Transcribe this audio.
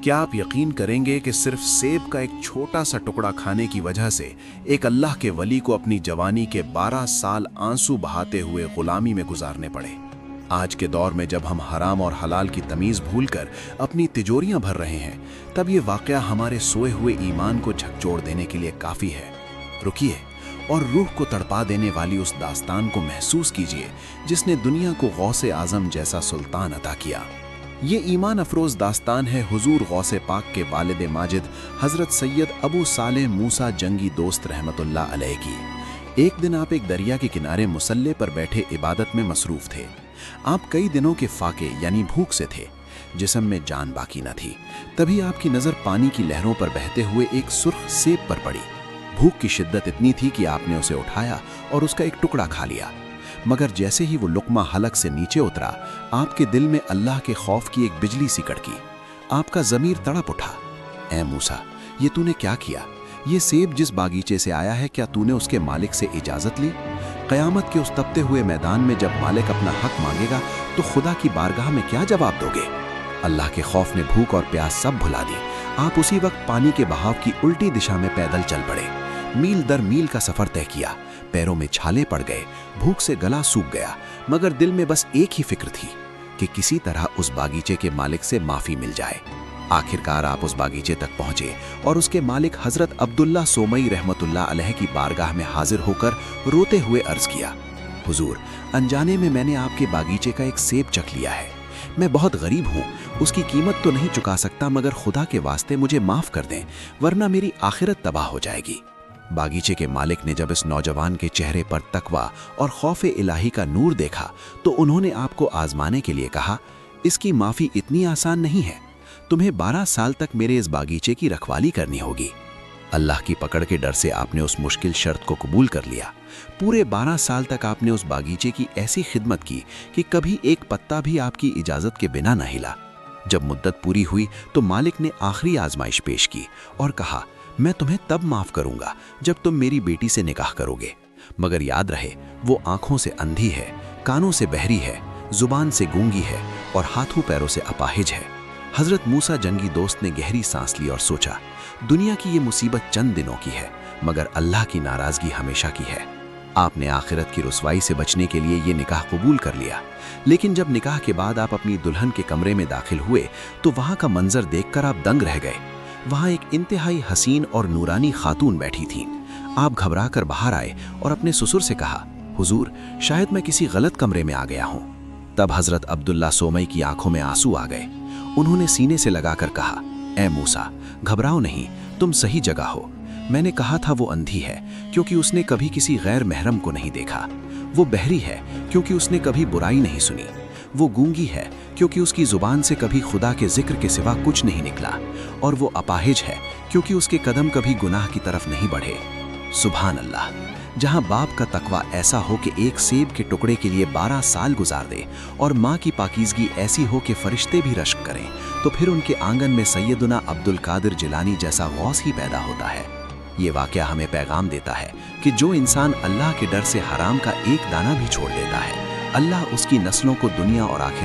क्या आप यकीन करेंगे कि सिर्फ सेब का एक छोटा सा टुकड़ा खाने की वजह से एक अल्लाह के वली को अपनी जवानी के 12 साल आंसू बहाते हुए गुलामी में गुजारने पड़े। आज के दौर में जब हम हराम और हलाल की तमीज़ भूलकर अपनी तिजोरियां भर रहे हैं, तब ये वाक़या हमारे सोए हुए ईमान को झकझोर देने के लिए काफ़ी है। रुकिए और रूह को तड़पा देने वाली उस दास्तान को महसूस कीजिए जिसने दुनिया को गौसे आज़म जैसा सुल्तान अता किया। ये ईमान अफरोज दास्तान है हुजूर गौसे पाक के वालिद माजिद हज़रत सैयद अबू सालेह मूसा जंगी दोस्त रहमतुल्लाह अलैह की। एक दिन आप एक दरिया के किनारे मुसल्ले पर बैठे इबादत में मसरूफ़ थे। आप कई दिनों के फाके यानी भूख से थे, जिस्म में जान बाकी न थी। तभी आपकी नज़र पानी की लहरों पर बहते हुए एक सुर्ख सेब पर पड़ी। भूख की शिद्दत इतनी थी कि आपने उसे उठाया और उसका एक टुकड़ा खा लिया, मगर जैसे ही वो लुक्मा हलक से नीचे उतरा, आपके दिल में अल्लाह के खौफ की एक बिजली सी कड़की। आपका ज़मीर तड़प उठा। ऐ मूसा, ये तूने क्या किया? ये सेब जिस बागीचे से आया है, क्या तूने उसके मालिक से इजाज़त ली? क़यामत के उस तपते हुए मैदान में जब मालिक अपना हक मांगेगा तो खुदा की बारगाह में क्या जवाब दोगे? अल्लाह के खौफ ने भूख और प्यास सब भुला दी। आप उसी वक्त पानी के बहाव की उल्टी दिशा में पैदल चल पड़े। मील दर मील का सफ़र तय किया। पैरों में छाले पड़ गए, भूख से गला सूख गया, मगर दिल में बस एक ही फिक्र थी कि किसी तरह उस बागीचे के मालिक से माफ़ी मिल जाए। आखिरकार आप उस बागीचे तक पहुंचे और उसके मालिक हज़रत अब्दुल्ला सोमई रहमतुल्लाह अलैह की बारगाह में हाजिर होकर रोते हुए अर्ज़ किया, हुजूर, अनजाने में मैंने आपके बागीचे का एक सेब चख लिया है। मैं बहुत गरीब हूँ, उसकी कीमत तो नहीं चुका सकता, मगर खुदा के वास्ते मुझे माफ़ कर दें, वरना मेरी आखिरत तबाह हो जाएगी। बागीचे के मालिक ने जब इस नौजवान के चेहरे पर तकवा और खौफे इलाही का नूर देखा तो उन्होंने आपको आजमाने के लिए कहा, इसकी माफ़ी इतनी आसान नहीं है, तुम्हें 12 साल तक मेरे इस बागीचे की रखवाली करनी होगी। अल्लाह की पकड़ के डर से आपने उस मुश्किल शर्त को कबूल कर लिया। पूरे 12 साल तक आपने उस बागीचे की ऐसी खिदमत की कि कभी एक पत्ता भी आपकी इजाज़त के बिना न हिला। जब मुद्दत पूरी हुई तो मालिक ने आखिरी आजमाइश पेश की और कहा, मैं तुम्हें तब माफ़ करूंगा जब तुम मेरी बेटी से निकाह करोगे, मगर याद रहे वो आंखों से अंधी है, कानों से बहरी है, जुबान से गूंगी है और हाथों पैरों से अपाहिज है। हज़रत मूसा जंगी दोस्त ने गहरी सांस ली और सोचा, दुनिया की ये मुसीबत चंद दिनों की है, मगर अल्लाह की नाराज़गी हमेशा की है। आपने आखिरत की रुसवाई से बचने के लिए ये निकाह कबूल कर लिया। लेकिन जब निकाह के बाद आप अपनी दुल्हन के कमरे में दाखिल हुए तो वहाँ का मंजर देखकर आप दंग रह गए। वहाँ एक इंतहाई हसीन और नूरानी खातून बैठी थीं। आप घबरा कर बाहर आए और अपने ससुर से कहा, हुजूर, शायद मैं किसी गलत कमरे में आ गया हूँ। तब हज़रत अब्दुल्ला सोमई की आंखों में आंसू आ गए। उन्होंने सीने से लगाकर कहा, ऐ मूसा, घबराओ नहीं, तुम सही जगह हो। मैंने कहा था वो अंधी है क्योंकि उसने कभी किसी गैर महरम को नहीं देखा। वो बहरी है क्योंकि उसने कभी बुराई नहीं सुनी। वो गूंगी है क्योंकि उसकी ज़ुबान से कभी खुदा के जिक्र के सिवा कुछ नहीं निकला। और वो अपाहिज है क्योंकि उसके कदम कभी गुनाह की तरफ नहीं बढ़े। सुभान अल्लाह, जहाँ बाप का तकवा ऐसा हो कि एक सेब के टुकड़े के लिए 12 साल गुजार दे और माँ की पाकीज़गी ऐसी हो कि फरिश्ते भी रश्क करें, तो फिर उनके आंगन में सैयदुना अब्दुल कादिर जिलानी जैसा गौस ही पैदा होता है। ये वाक़या हमें पैगाम देता है कि जो इंसान अल्लाह के डर से हराम का एक दाना भी छोड़ देता है, अल्लाह उसकी नस्लों को दुनिया और आखिरत